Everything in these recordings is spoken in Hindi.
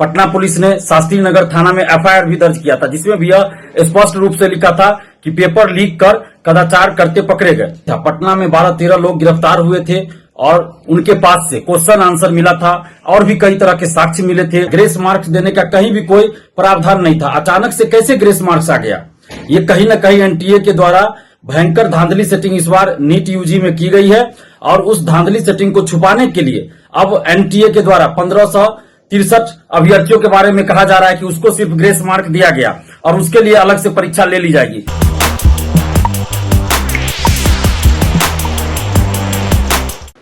पटना पुलिस ने शास्त्री नगर थाना में एफआईआर भी दर्ज किया था, जिसमें भी यह स्पष्ट रूप से लिखा था कि पेपर लीक कर कदाचार करते पकड़े गए। पटना में 12-13 लोग गिरफ्तार हुए थे और उनके पास से क्वेश्चन आंसर मिला था और भी कई तरह के साक्ष्य मिले थे। ग्रेस मार्क्स देने का कहीं भी कोई प्रावधान नहीं था। अचानक से कैसे ग्रेस मार्क्स आ गया? ये कहीं ना कहीं एनटीए के द्वारा भयंकर धांधली सेटिंग इस बार नीट यूजी में की गई है और उस धांधली सेटिंग को छुपाने के लिए अब एनटीए के द्वारा 1563 अभ्यर्थियों के बारे में कहा जा रहा है कि उसको सिर्फ ग्रेस मार्क दिया गया और उसके लिए अलग से परीक्षा ले ली जाएगी।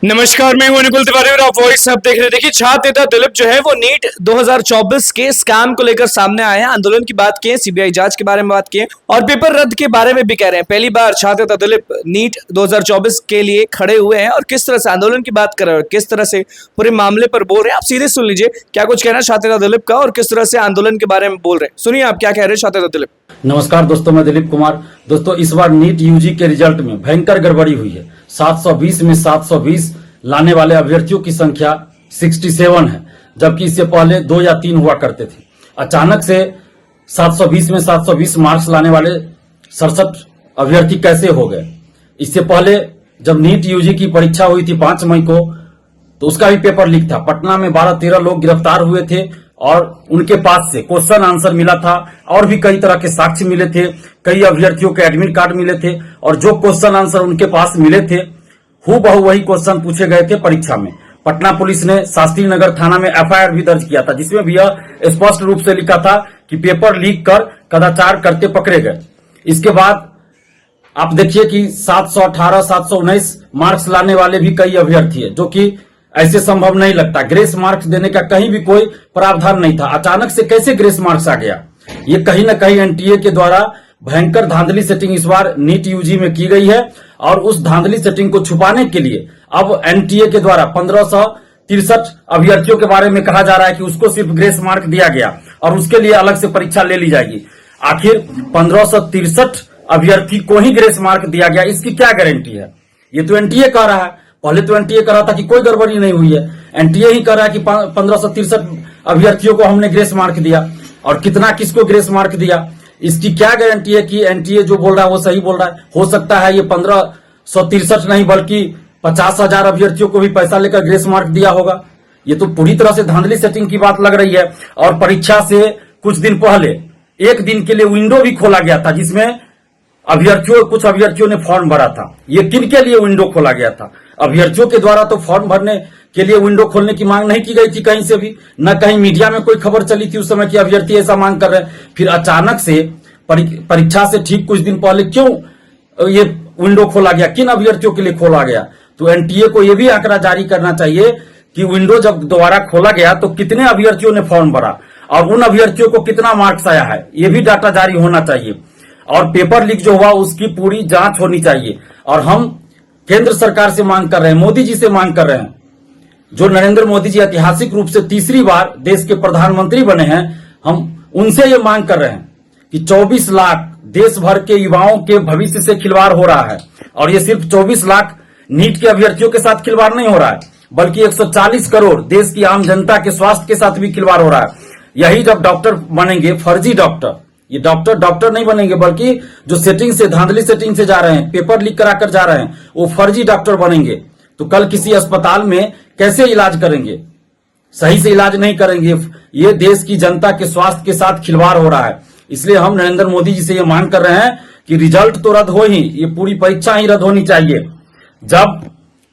नमस्कार, मैं हूं अनुकुल तिवारी और आप वॉइस अब देख रहे हैं। देखिए, छात्र नेता दिलीप जो है वो नीट 2024 के स्कैम को लेकर सामने आए हैं। आंदोलन की बात की, सीबीआई जांच के बारे में बात की और पेपर रद्द के बारे में भी कह रहे हैं। पहली बार छात्र नेता दिलीप नीट 2024 के लिए खड़े हुए हैं और किस तरह से आंदोलन की बात कर रहे हैं, किस तरह से पूरे मामले पर बोल रहे हैं। आप सीधे सुन लीजिए क्या कुछ कहना है छात्र नेता दिलीप का और किस तरह से आंदोलन के बारे में बोल रहे हैं। सुनिए आप क्या कह रहे हैं छात्र नेता दिलीप। नमस्कार दोस्तों, मैं दिलीप कुमार। दोस्तों, इस बार नीट यूजी के रिजल्ट में भयंकर गड़बड़ी हुई है। 720 में 720 लाने वाले अभ्यर्थियों की संख्या 67 है, जबकि इससे पहले 2 या 3 हुआ करते थे। अचानक से 720 में 720 मार्क्स लाने वाले 67 अभ्यर्थी कैसे हो गए? इससे पहले जब नीट यूजी की परीक्षा हुई थी 5 मई को, तो उसका भी पेपर लीक था। पटना में 12-13 लोग गिरफ्तार हुए थे और उनके पास से क्वेश्चन आंसर मिला था और भी कई तरह के साक्ष्य मिले थे। कई अभ्यर्थियों के एडमिट कार्ड मिले थे और जो क्वेश्चन आंसर उनके पास मिले थे हूबहू वही क्वेश्चन पूछे गए थे परीक्षा में। पटना पुलिस ने शास्त्री नगर थाना में एफआईआर भी दर्ज किया था, जिसमें भी यह स्पष्ट रूप से लिखा था कि पेपर लीक कर कदाचार करते पकड़े गए। इसके बाद आप देखिए कि 718, 719 मार्क्स लाने वाले भी कई अभ्यर्थी है, जो कि ऐसे संभव नहीं लगता। ग्रेस मार्क्स देने का कहीं भी कोई प्रावधान नहीं था। अचानक से कैसे ग्रेस मार्क्स आ गया? ये कहीं ना कहीं एनटीए के द्वारा भयंकर धांधली सेटिंग इस बार नीट यूजी में की गई है और उस धांधली सेटिंग को छुपाने के लिए अब एनटीए के द्वारा 1563 अभ्यर्थियों के बारे में कहा जा रहा है कि उसको सिर्फ ग्रेस मार्क दिया गया और उसके लिए अलग से परीक्षा ले ली जाएगी। आखिर 1563 अभ्यर्थी को ही ग्रेस मार्क दिया गया, इसकी क्या गारंटी है? ये तो एनटीए कह रहा है। पहले तो एनटीए कह रहा था कि कोई गड़बड़ी नहीं हुई है। एनटीए ही कह रहा है कि 1563 अभ्यर्थियों को हमने ग्रेस मार्क दिया और कितना किसको ग्रेस मार्क दिया, इसकी क्या गारंटी है कि एनटीए जो बोल रहा है वो सही बोल रहा है? हो सकता है ये 1563 नहीं बल्कि 50,000 अभ्यर्थियों को भी पैसा लेकर ग्रेस मार्क दिया होगा। ये तो पूरी तरह से धांधली सेटिंग की बात लग रही है। और परीक्षा से कुछ दिन पहले एक दिन के लिए विंडो भी खोला गया था, जिसमें कुछ अभ्यर्थियों ने फॉर्म भरा था। ये किन के लिए विंडो खोला गया था? अभ्यर्थियों के द्वारा तो फॉर्म भरने के लिए विंडो खोलने की मांग नहीं की गई थी कहीं से भी, न कहीं मीडिया में कोई खबर चली थी उस समय कि अभ्यर्थी ऐसा मांग कर रहे हैं। फिर अचानक से परीक्षा से ठीक कुछ दिन पहले क्यों ये विंडो खोला गया? किन अभ्यर्थियों के लिए खोला गया? तो एनटीए को यह भी आंकड़ा जारी करना चाहिए कि विंडो जब दोबारा खोला गया तो कितने अभ्यर्थियों ने फॉर्म भरा और उन अभ्यर्थियों को कितना मार्क्स आया है, यह भी डाटा जारी होना चाहिए। और पेपर लीक जो हुआ उसकी पूरी जांच होनी चाहिए। और हम केंद्र सरकार से मांग कर रहे हैं, मोदी जी से मांग कर रहे हैं, जो नरेंद्र मोदी जी ऐतिहासिक रूप से तीसरी बार देश के प्रधानमंत्री बने हैं, हम उनसे ये मांग कर रहे हैं कि 24 लाख देश भर के युवाओं के भविष्य से खिलवाड़ हो रहा है। और ये सिर्फ 24 लाख नीट के अभ्यर्थियों के साथ खिलवाड़ नहीं हो रहा है, बल्कि 140 करोड़ देश की आम जनता के स्वास्थ्य के साथ भी खिलवाड़ हो रहा है। यही जब डॉक्टर बनेंगे, फर्जी डॉक्टर, ये डॉक्टर नहीं बनेंगे, बल्कि जो सेटिंग से, धांधली सेटिंग से जा रहे हैं, पेपर लीक कराकर जा रहे हैं, वो फर्जी डॉक्टर बनेंगे तो कल किसी अस्पताल में कैसे इलाज करेंगे? सही से इलाज नहीं करेंगे। ये देश की जनता के स्वास्थ्य के साथ खिलवाड़ हो रहा है। इसलिए हम नरेंद्र मोदी जी से ये मांग कर रहे हैं कि रिजल्ट तो रद्द हो ही, ये पूरी परीक्षा ही रद्द होनी चाहिए। जब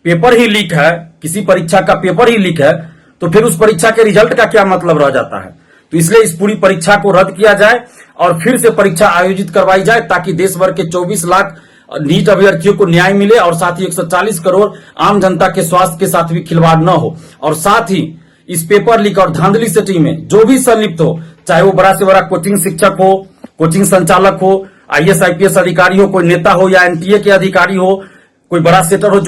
पेपर ही लीक है, किसी परीक्षा का पेपर ही लीक है, तो फिर उस परीक्षा के रिजल्ट का क्या मतलब रह जाता है? तो इसलिए इस पूरी परीक्षा को रद्द किया जाए और फिर से परीक्षा आयोजित करवाई जाए, ताकि देश भर के 24 लाख नीट अभ्यर्थियों को न्याय मिले और साथ ही 140 करोड़ आम जनता के स्वास्थ्य के साथ भी खिलवाड़ न हो। और साथ ही इस पेपर लीक और धांधली सेटिंग में जो भी संलिप्त हो, चाहे वो बड़ा से बड़ा कोचिंग शिक्षक हो, कोचिंग संचालक हो, आईएएस आईपीएस अधिकारी हो, कोई नेता हो या एनटीए के अधिकारी हो, कोई बड़ा सेटर हो,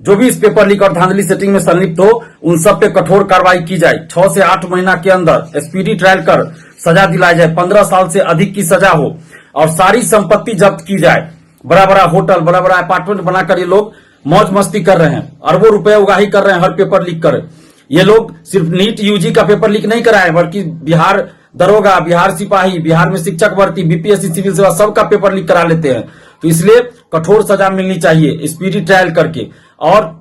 जो भी इस पेपर लीक और धांधली सेटिंग में संलिप्त हो, उन सब पे कठोर कार्रवाई की जाए। 6 से 8 महीना के अंदर स्पीडी ट्रायल कर सजा दिलाई जाए, 15 साल से अधिक की सजा हो और सारी संपत्ति जब्त की जाए। बड़ा बड़ा होटल, बड़ा बड़ा अपार्टमेंट बनाकर ये लोग मौज मस्ती कर रहे हैं, अरबों रुपए उगाही कर रहे हैं हर पेपर लीक कर। ये लोग सिर्फ नीट यूजी का पेपर लीक नहीं कराए, बल्कि बिहार दरोगा, बिहार सिपाही, बिहार में शिक्षक भर्ती, बीपीएससी सिविल सेवा सबका पेपर लीक करा लेते हैं। तो इसलिए कठोर सजा मिलनी चाहिए, स्पीडी ट्रायल करके, और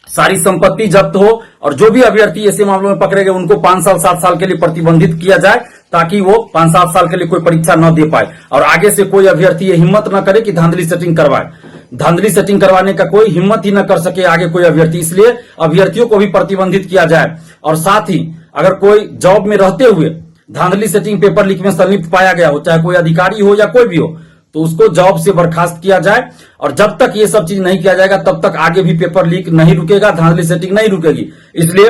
सारी संपत्ति जब्त हो, और जो भी अभ्यर्थी ऐसे मामलों में पकड़े गए उनको 5 साल 7 साल के लिए प्रतिबंधित किया जाए, ताकि वो 5-7 साल के लिए कोई परीक्षा न दे पाए। और आगे से कोई अभ्यर्थी ये हिम्मत न करे कि धांधली सेटिंग करवाए, धांधली सेटिंग करवाने का कोई हिम्मत ही न कर सके आगे कोई अभ्यर्थी। इसलिए अभ्यर्थियों को भी प्रतिबंधित किया जाए। और साथ ही अगर कोई जॉब में रहते हुए धांधली सेटिंग पेपर लीक में संलिप्त पाया गया हो, चाहे कोई अधिकारी हो या कोई भी हो, तो उसको जॉब से बर्खास्त किया जाए। और जब तक ये सब चीज नहीं किया जाएगा तब तक आगे भी पेपर लीक नहीं रुकेगा, धांधली सेटिंग नहीं रुकेगी। इसलिए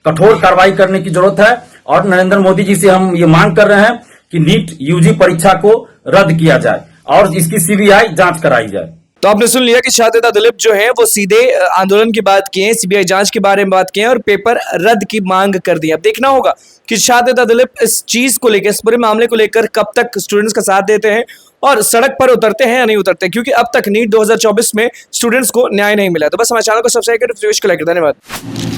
कठोर कार्रवाई करने की जरूरत है। और नरेंद्र मोदी जी से हम ये मांग कर रहे हैं कि नीट यूजी परीक्षा को रद्द किया जाए और इसकी सीबीआई जांच कराई जाए। तो आपने सुन लिया कि छात्र नेता दिलीप जो है वो सीधे आंदोलन की बात किए, सीबीआई जांच के बारे में बात किए और पेपर रद्द की मांग कर दी। अब देखना होगा कि छात्र नेता दिलीप इस चीज को लेकर, इस पूरे मामले को लेकर कब तक स्टूडेंट्स का साथ देते हैं और सड़क पर उतरते हैं या नहीं उतरते, क्योंकि अब तक नीट 2024 में स्टूडेंट्स को न्याय नहीं मिला। तो बस हमारे चैनल को सब्सक्राइब करें, धन्यवाद।